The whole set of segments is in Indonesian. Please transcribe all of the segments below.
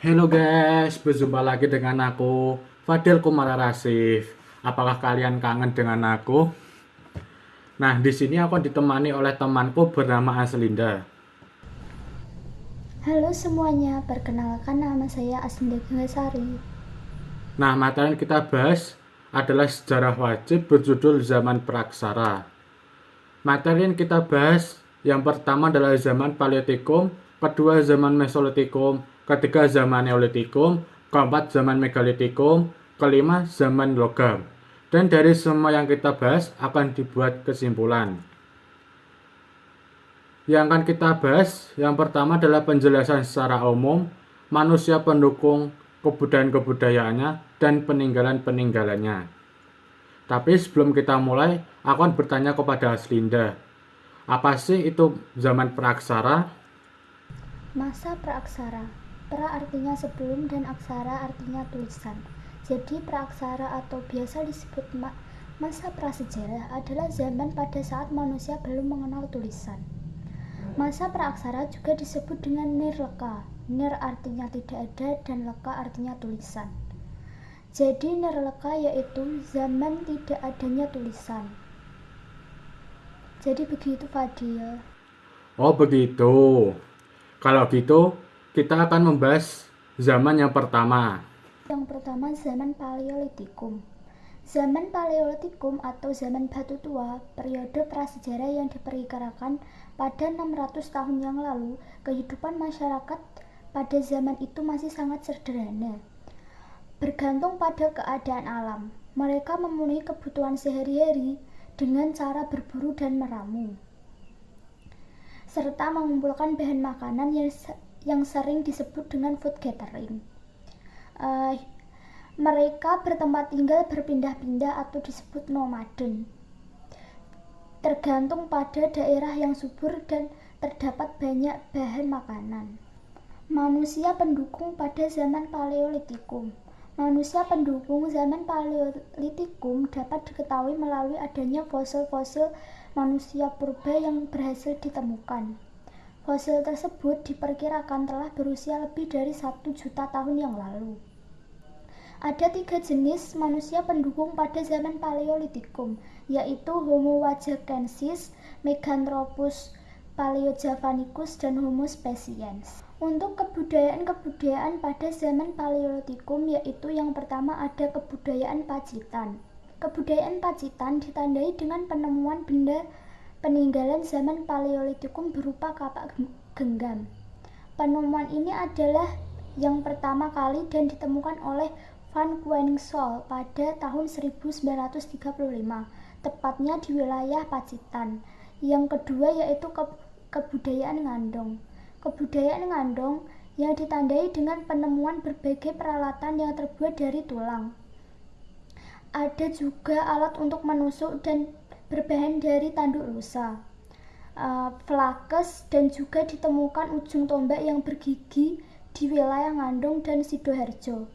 Halo guys, berjumpa lagi dengan aku, Fadil Kumara Rasif. Apakah kalian kangen dengan aku? Nah, di sini aku ditemani oleh temanku bernama Aslinda. Halo semuanya, perkenalkan nama saya Aslinda Gangasari. Nah, materi yang kita bahas adalah sejarah wajib berjudul Zaman Praksara. Materi yang kita bahas yang pertama adalah zaman Paleolitikum, kedua zaman Mesolitikum, ketiga zaman Neolitikum, keempat zaman Megalitikum, kelima zaman Logam. Dan dari semua yang kita bahas akan dibuat kesimpulan. Yang akan kita bahas yang pertama adalah penjelasan secara umum, manusia pendukung kebudayaan-kebudayaannya, dan peninggalan-peninggalannya. Tapi sebelum kita mulai, aku akan bertanya kepada Aslinda. Apa sih itu zaman praksara? Masa praaksara. Pra artinya sebelum dan aksara artinya tulisan. Jadi praaksara atau biasa disebut masa prasejarah adalah zaman pada saat manusia belum mengenal tulisan. Masa praaksara juga disebut dengan nirleka. Nir artinya tidak ada dan leka artinya tulisan. Jadi nirleka yaitu zaman tidak adanya tulisan. Jadi begitu Fadil. Oh begitu. Kalau gitu, kita akan membahas zaman yang pertama. Yang pertama zaman Paleolitikum. Zaman Paleolitikum atau zaman batu tua, periode prasejarah yang diperkirakan pada 600 tahun yang lalu, kehidupan masyarakat pada zaman itu masih sangat sederhana. Bergantung pada keadaan alam, mereka memenuhi kebutuhan sehari-hari dengan cara berburu dan meramu, serta mengumpulkan bahan makanan yang sering disebut dengan food gathering. Uh, Mereka bertempat tinggal berpindah-pindah atau disebut nomaden, tergantung pada daerah yang subur dan terdapat banyak bahan makanan. Manusia pendukung pada zaman Paleolitikum. Manusia pendukung zaman Paleolitikum dapat diketahui melalui adanya fosil-fosil manusia purba yang berhasil ditemukan. Fosil tersebut diperkirakan telah berusia lebih dari 1 juta tahun yang lalu. Ada 3 jenis manusia pendukung pada zaman Paleolitikum, yaitu Homo wajakensis, Meganthropus paleojavanicus, dan Homo speciens. Untuk kebudayaan-kebudayaan pada zaman Paleolitikum, yaitu yang pertama ada kebudayaan Pacitan. Kebudayaan Pacitan ditandai dengan penemuan benda peninggalan zaman Paleolitikum berupa kapak genggam. Penemuan ini adalah yang pertama kali dan ditemukan oleh Van Koningsol pada tahun 1935, tepatnya di wilayah Pacitan. Yang kedua yaitu kebudayaan Ngandong. Kebudayaan Ngandong yang ditandai dengan penemuan berbagai peralatan yang terbuat dari tulang. Ada juga alat untuk menusuk dan berbahan dari tanduk rusa, flakes, dan juga ditemukan ujung tombak yang bergigi di wilayah Ngandong dan Sidoarjo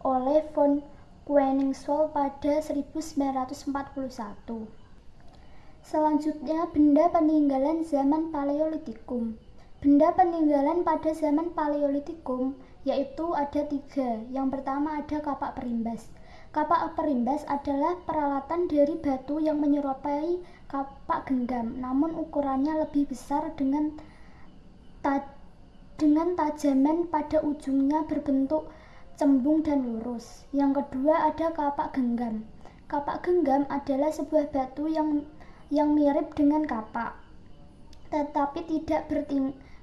oleh von Koningsol pada 1941. Selanjutnya, benda peninggalan zaman Paleolitikum. Benda peninggalan pada zaman Paleolitikum yaitu ada 3. Yang pertama ada kapak perimbas. Kapak perimbas adalah peralatan dari batu yang menyerupai kapak genggam, namun ukurannya lebih besar dengan tajaman pada ujungnya berbentuk cembung dan lurus. Yang kedua ada kapak genggam. Kapak genggam adalah sebuah batu yang mirip dengan kapak, tetapi tidak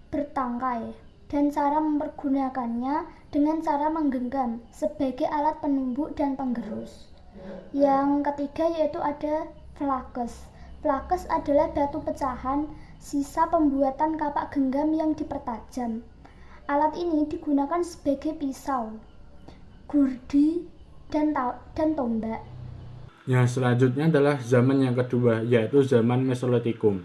bertangkai, dan cara mempergunakannya dengan cara menggenggam sebagai alat penumbuk dan penggerus. Yang ketiga yaitu ada flakes. Flakes adalah batu pecahan sisa pembuatan kapak genggam yang dipertajam. Alat ini digunakan sebagai pisau, gurdi, dan tombak. Yang selanjutnya adalah zaman yang kedua, yaitu zaman Mesolitikum.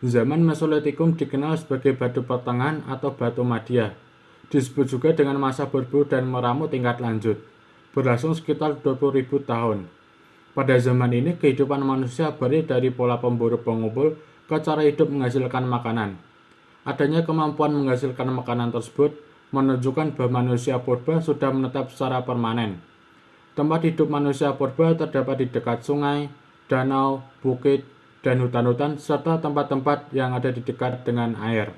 Zaman Mesolitikum dikenal sebagai batu pertengahan atau batu Madia. Disebut juga dengan masa berburu dan meramu tingkat lanjut, berlangsung sekitar 20.000 tahun. Pada zaman ini, kehidupan manusia beralih dari pola pemburu-pengumpul ke cara hidup menghasilkan makanan. Adanya kemampuan menghasilkan makanan tersebut menunjukkan bahwa manusia purba sudah menetap secara permanen. Tempat hidup manusia purba terdapat di dekat sungai, danau, bukit, dan hutan-hutan, serta tempat-tempat yang ada di dekat dengan air.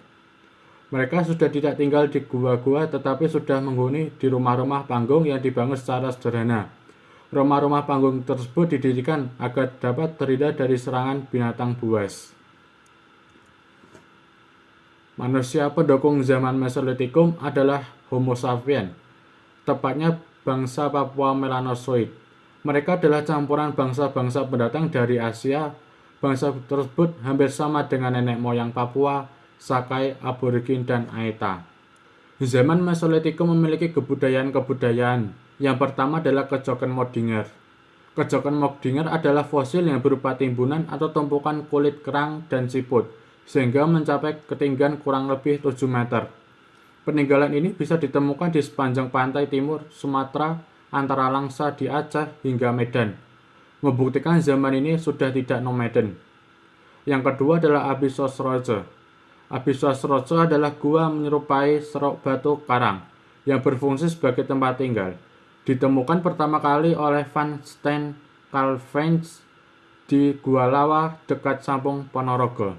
Mereka sudah tidak tinggal di gua-gua, tetapi sudah menghuni di rumah-rumah panggung yang dibangun secara sederhana. Rumah-rumah panggung tersebut didirikan agar dapat terhindar dari serangan binatang buas. Manusia pendukung zaman Mesolitikum adalah Homo sapiens, tepatnya bangsa Papua Melanozoid. Mereka adalah campuran bangsa-bangsa pendatang dari Asia. Bangsa tersebut hampir sama dengan nenek moyang Papua, Sakai, Aborigin, dan Aeta. Zaman Mesolitikum memiliki kebudayaan-kebudayaan. Yang pertama adalah Kejoken Modinger. Kejoken Modinger adalah fosil yang berupa timbunan atau tumpukan kulit kerang dan siput, sehingga mencapai ketinggian kurang lebih 7 meter. Peninggalan ini bisa ditemukan di sepanjang pantai timur Sumatera, antara Langsa di Aceh hingga Medan, membuktikan zaman ini sudah tidak nomaden. Yang kedua adalah Abyssos-Roche. Abyssos-Roche adalah gua menyerupai serok batu karang yang berfungsi sebagai tempat tinggal. Ditemukan pertama kali oleh Van Steen Kalfeins di Gua Lawa dekat Sampung Ponorogo.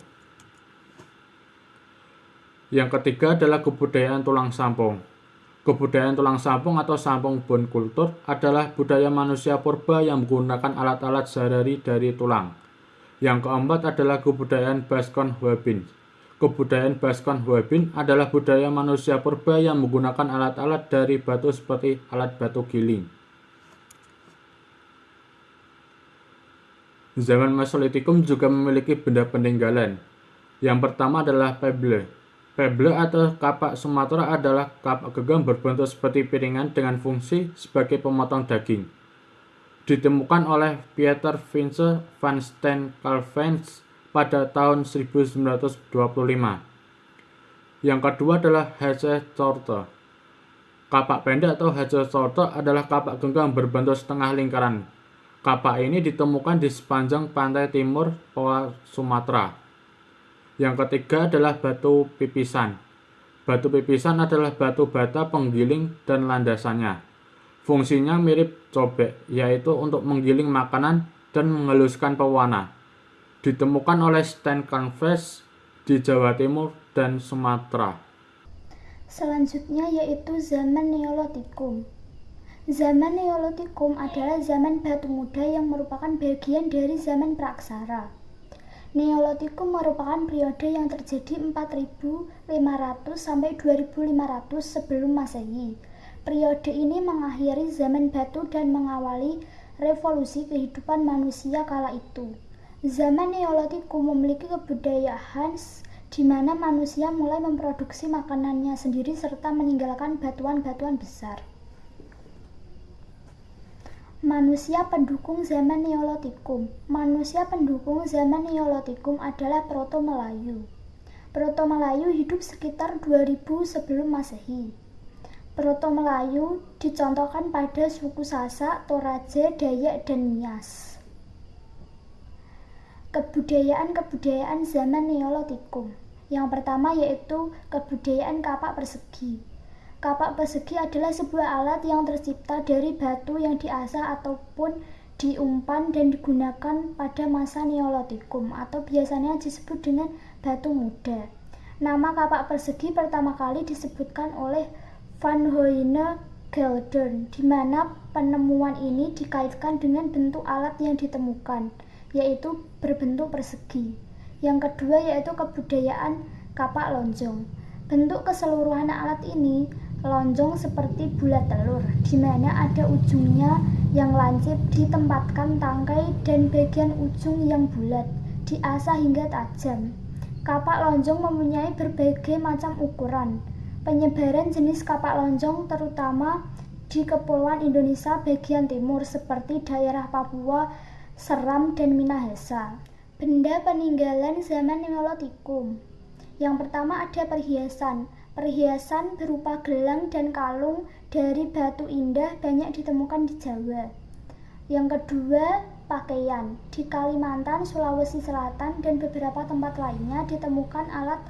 Yang ketiga adalah kebudayaan tulang sampung. Kebudayaan tulang sampung atau sampung bone culture adalah budaya manusia purba yang menggunakan alat-alat sehari-hari dari tulang. Yang keempat adalah kebudayaan Bascon-Huabin. Kebudayaan Bascon-Huabin adalah budaya manusia purba yang menggunakan alat-alat dari batu seperti alat batu giling. Zaman Mesolitikum juga memiliki benda peninggalan. Yang pertama adalah pebble. Pebble atau kapak Sumatera adalah kapak genggam berbentuk seperti piringan dengan fungsi sebagai pemotong daging. Ditemukan oleh Pieter Vince van Steen Kalfeins pada tahun 1925. Yang kedua adalah Hecke-Sorte. Kapak pendek atau Hecke-Sorte adalah kapak genggam berbentuk setengah lingkaran. Kapak ini ditemukan di sepanjang pantai timur Pulau Sumatera. Yang ketiga adalah batu pipisan. Batu pipisan adalah batu bata penggiling dan landasannya. Fungsinya mirip cobek, yaitu untuk menggiling makanan dan menghaluskan pewarna. Ditemukan oleh Steen Kalfeins di Jawa Timur dan Sumatera. Selanjutnya yaitu zaman Neolitikum. Zaman Neolitikum adalah zaman batu muda yang merupakan bagian dari zaman Praksara. Neolitikum merupakan periode yang terjadi 4500 sampai 2500 sebelum Masehi. Periode ini mengakhiri zaman batu dan mengawali revolusi kehidupan manusia kala itu. Zaman Neolitikum memiliki kebudayaan di mana manusia mulai memproduksi makanannya sendiri serta meninggalkan batuan-batuan besar. Manusia pendukung zaman Neolitikum. Manusia pendukung zaman Neolitikum adalah Proto-Melayu. Proto-Melayu hidup sekitar 2000 sebelum Masehi. Proto-Melayu dicontohkan pada suku Sasak, Toraja, Dayak, dan Nias. Kebudayaan-kebudayaan zaman Neolitikum. Yang pertama yaitu kebudayaan kapak persegi. Kapak persegi adalah sebuah alat yang tercipta dari batu yang diasah ataupun diumpan dan digunakan pada masa Neolitikum atau biasanya disebut dengan batu muda. Nama kapak persegi pertama kali disebutkan oleh Van Hoyne Geldern, di mana penemuan ini dikaitkan dengan bentuk alat yang ditemukan, yaitu berbentuk persegi. Yang kedua yaitu kebudayaan kapak lonjong. Bentuk keseluruhan alat ini lonjong seperti bulat telur, di mana ada ujungnya yang lancip ditempatkan tangkai dan bagian ujung yang bulat diasah hingga tajam. Kapak lonjong mempunyai berbagai macam ukuran. Penyebaran jenis kapak lonjong terutama di kepulauan Indonesia bagian timur seperti daerah Papua, Seram, dan Minahasa. Benda peninggalan zaman Neolitikum. Yang pertama ada perhiasan. Perhiasan berupa gelang dan kalung dari batu indah banyak ditemukan di Jawa. Yang kedua, pakaian. Di Kalimantan, Sulawesi Selatan, dan beberapa tempat lainnya ditemukan alat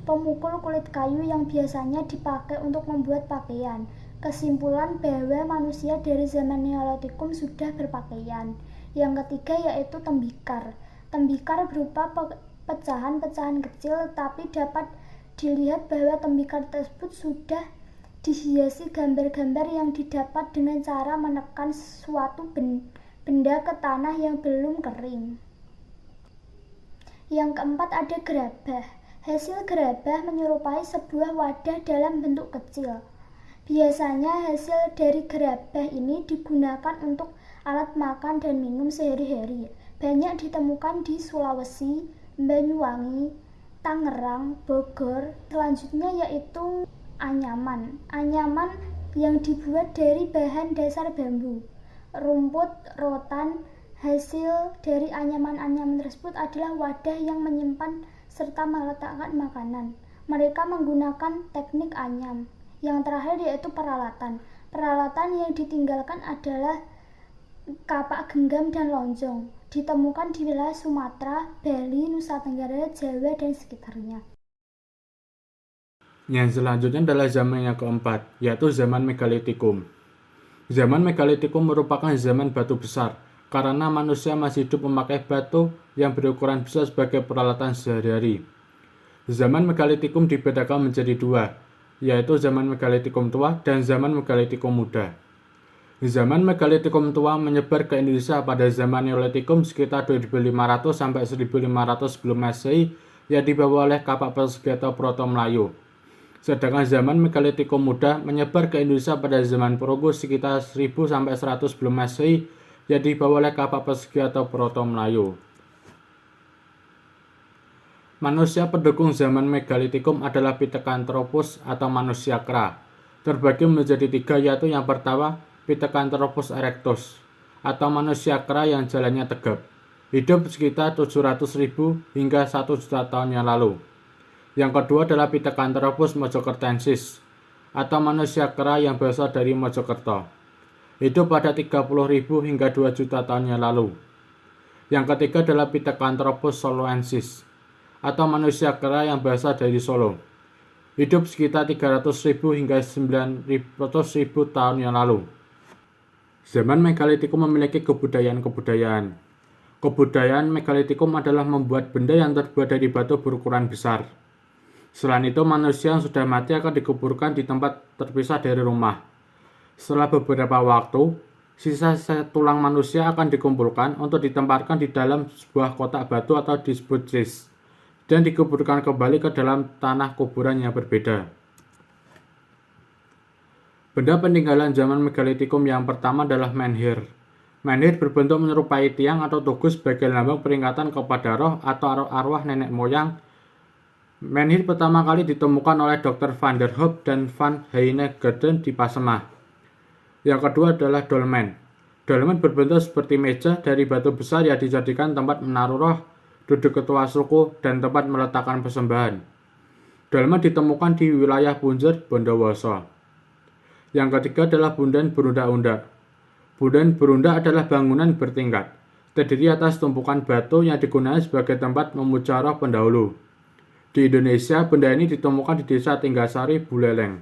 pemukul kulit kayu yang biasanya dipakai untuk membuat pakaian. Kesimpulan bahwa manusia dari zaman Neolitikum sudah berpakaian. Yang ketiga yaitu tembikar. Tembikar berupa pecahan-pecahan kecil, tapi dapat dilihat bahwa tembikar tersebut sudah dihiasi gambar-gambar yang didapat dengan cara menekan suatu benda ke tanah yang belum kering. Yang keempat ada gerabah. Hasil gerabah menyerupai sebuah wadah dalam bentuk kecil. Biasanya hasil dari gerabah ini digunakan untuk alat makan dan minum sehari-hari. Banyak ditemukan di Sulawesi, Banyuwangi, Tangerang, Bogor. Selanjutnya yaitu anyaman. Anyaman yang dibuat dari bahan dasar bambu, rumput, rotan. Hasil dari anyaman-anyaman tersebut adalah wadah yang menyimpan serta meletakkan makanan. Mereka menggunakan teknik anyam. Yang terakhir yaitu peralatan. Peralatan yang ditinggalkan adalah kapak genggam dan lonjong. Ditemukan di wilayah Sumatera, Bali, Nusa Tenggara, Jawa, dan sekitarnya. Yang selanjutnya adalah zaman yang keempat, yaitu zaman Megalitikum. Zaman Megalitikum merupakan zaman batu besar, karena manusia masih hidup memakai batu yang berukuran besar sebagai peralatan sehari-hari. Zaman Megalitikum dibedakan menjadi dua, yaitu zaman Megalitikum tua dan zaman Megalitikum muda. Zaman Megalitikum tua menyebar ke Indonesia pada zaman Neolitikum sekitar 2500 sampai 1500 sebelum Masehi yang dibawa oleh kapak persegi atau Proto-Melayu. Sedangkan zaman Megalitikum muda menyebar ke Indonesia pada zaman Perunggu sekitar 1000 sampai 100 sebelum Masehi yang dibawa oleh kapak persegi atau Proto-Melayu. Manusia pendukung zaman Megalitikum adalah Pithecanthropus atau manusia kera. Terbagi menjadi tiga, yaitu yang pertama Pithecanthropus erectus atau manusia kera yang jalannya tegap, hidup sekitar 700.000 hingga 1 juta tahun yang lalu. Yang kedua adalah Pithecanthropus mojokertensis atau manusia kera yang berasal dari Mojokerto, hidup pada 30.000 hingga 2 juta tahun yang lalu. Yang ketiga adalah Pithecanthropus soloensis atau manusia kera yang berasal dari Solo, hidup sekitar 300.000 hingga 900.000 tahun yang lalu. Zaman Megalitikum memiliki kebudayaan-kebudayaan. Kebudayaan Megalitikum adalah membuat benda yang terbuat dari batu berukuran besar. Selain itu, manusia yang sudah mati akan dikuburkan di tempat terpisah dari rumah. Setelah beberapa waktu, sisa-sisa tulang manusia akan dikumpulkan untuk ditempatkan di dalam sebuah kotak batu atau disebut chest, dan dikuburkan kembali ke dalam tanah kuburan yang berbeda. Benda peninggalan zaman Megalitikum yang pertama adalah menhir. Menhir berbentuk menyerupai tiang atau tugu sebagai lambang peringatan kepada roh atau arwah nenek moyang. Menhir pertama kali ditemukan oleh Dr. van der Hoop dan van Heinegaarden di Pasemah. Yang kedua adalah dolmen. Dolmen berbentuk seperti meja dari batu besar yang dijadikan tempat menaruh roh, duduk ketua suku, dan tempat meletakkan persembahan. Dolmen ditemukan di wilayah Punjer, Bondowoso. Yang ketiga adalah bundaran berundak-undak. Bundaran berundak adalah bangunan bertingkat, terdiri atas tumpukan batu yang digunakan sebagai tempat memuja roh pendahulu. Di Indonesia, benda ini ditemukan di desa Tinggasari, Buleleng.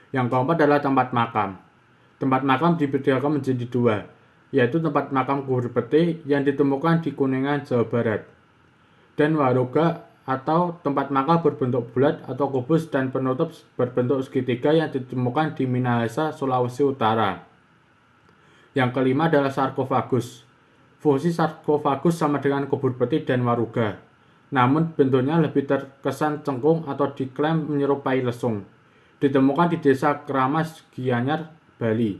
Yang keempat adalah tempat makam. Tempat makam dibedakan menjadi dua, yaitu tempat makam kubur peti yang ditemukan di Kuningan, Jawa Barat, dan waruga atau tempat makam berbentuk bulat atau kubus dan penutup berbentuk segitiga yang ditemukan di Minahasa, Sulawesi Utara. Yang kelima adalah sarkofagus. Fungsi sarkofagus sama dengan kubur peti dan waruga, namun bentuknya lebih terkesan cengkung atau diklaim menyerupai lesung. Ditemukan di desa Keramas, Gianyar, Bali.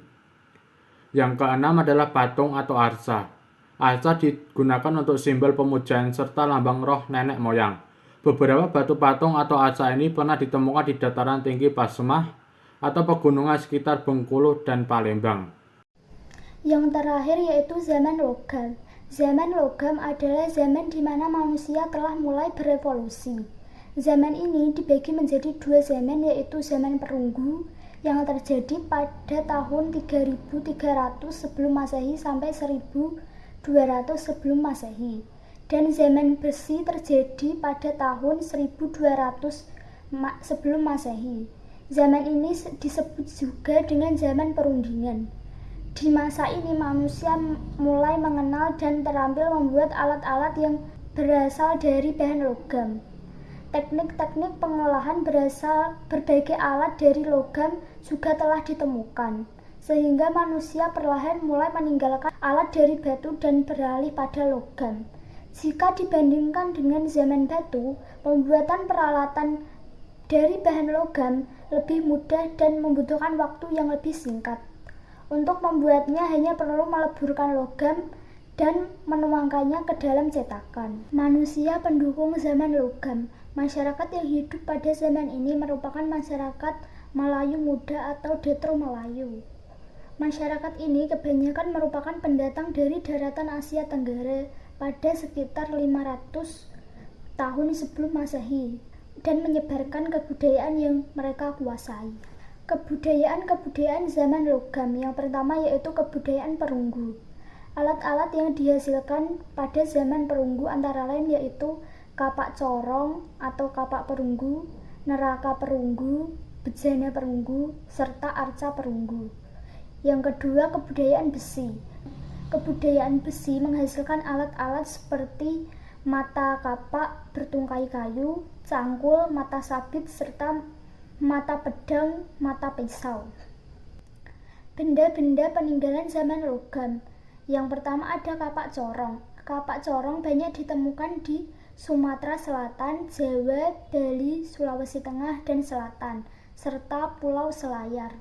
Yang keenam adalah patung atau arca. Arca digunakan untuk simbol pemujaan serta lambang roh nenek moyang. Beberapa batu patung atau arca ini pernah ditemukan di dataran tinggi Pasemah atau pegunungan sekitar Bengkulu dan Palembang. Yang terakhir yaitu zaman logam. Zaman logam adalah zaman di mana manusia telah mulai berevolusi. Zaman ini dibagi menjadi dua zaman, yaitu zaman Perunggu yang terjadi pada tahun 3300 sebelum Masehi sampai 1200 sebelum Masehi, dan zaman besi terjadi pada tahun 1200 sebelum Masehi. Zaman ini disebut juga dengan zaman perundingan. Di masa ini manusia mulai mengenal dan terampil membuat alat-alat yang berasal dari bahan logam. Teknik-teknik pengolahan berbagai alat dari logam juga telah ditemukan, sehingga manusia perlahan mulai meninggalkan alat dari batu dan beralih pada logam. Jika dibandingkan dengan zaman batu, pembuatan peralatan dari bahan logam lebih mudah dan membutuhkan waktu yang lebih singkat. Untuk membuatnya hanya perlu meleburkan logam dan menuangkannya ke dalam cetakan. Manusia pendukung zaman logam. Masyarakat yang hidup pada zaman ini merupakan masyarakat Melayu muda atau Detro Melayu. Masyarakat ini kebanyakan merupakan pendatang dari daratan Asia Tenggara pada sekitar 500 tahun sebelum Masehi dan menyebarkan kebudayaan yang mereka kuasai. Kebudayaan zaman logam yang pertama yaitu kebudayaan perunggu. Alat-alat yang dihasilkan pada zaman perunggu antara lain yaitu kapak corong atau kapak perunggu, neraka perunggu, bejana perunggu, serta arca perunggu. Yang kedua, kebudayaan besi. Kebudayaan besi menghasilkan alat-alat seperti mata kapak bertungkai kayu, cangkul, mata sabit, serta mata pedang, mata pisau. Benda-benda peninggalan zaman logam. Yang pertama ada kapak corong. Kapak corong banyak ditemukan di Sumatera Selatan, Jawa, Bali, Sulawesi Tengah, dan Selatan, serta Pulau Selayar.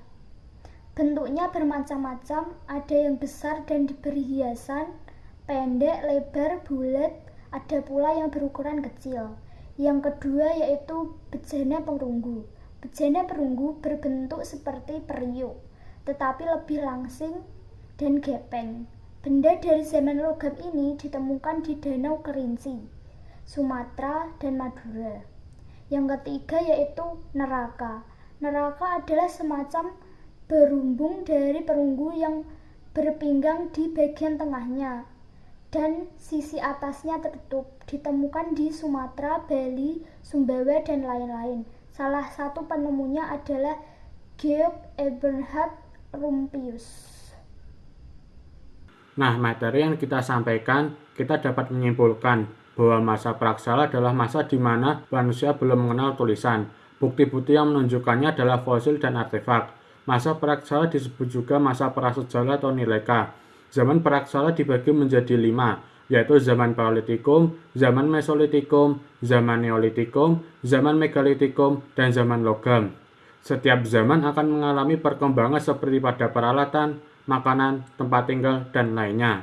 Bentuknya bermacam-macam, ada yang besar dan diberi hiasan, pendek, lebar, bulat, ada pula yang berukuran kecil. Yang kedua yaitu bejana perunggu. Bejana perunggu berbentuk seperti periuk, tetapi lebih langsing dan gepeng. Benda dari zaman logam ini ditemukan di Danau Kerinci, Sumatera, dan Madura. Yang ketiga yaitu neraka. Neraka adalah semacam berumbung dari perunggu yang berpinggang di bagian tengahnya dan sisi atasnya tertutup. Ditemukan di Sumatera, Bali, Sumbawa, dan lain-lain. Salah satu penemunya adalah Georg Eberhard Rumphius. Nah, materi yang kita sampaikan, kita dapat menyimpulkan bahwa masa praksara adalah masa di mana manusia belum mengenal tulisan. Bukti-bukti yang menunjukkannya adalah fosil dan artefak. Masa praksara disebut juga masa prasejarah atau nileka. Zaman praksara dibagi menjadi 5, yaitu zaman Paleolitikum, zaman Mesolitikum, zaman Neolitikum, zaman Megalitikum, dan zaman logam. Setiap zaman akan mengalami perkembangan seperti pada peralatan, makanan, tempat tinggal, dan lainnya.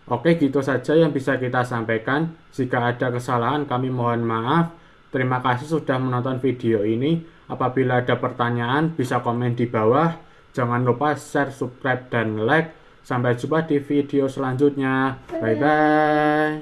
Oke, gitu saja yang bisa kita sampaikan. Jika ada kesalahan, kami mohon maaf. Terima kasih sudah menonton video ini. Apabila ada pertanyaan, bisa komen di bawah. Jangan lupa share, subscribe, dan like. Sampai jumpa di video selanjutnya. Bye-bye.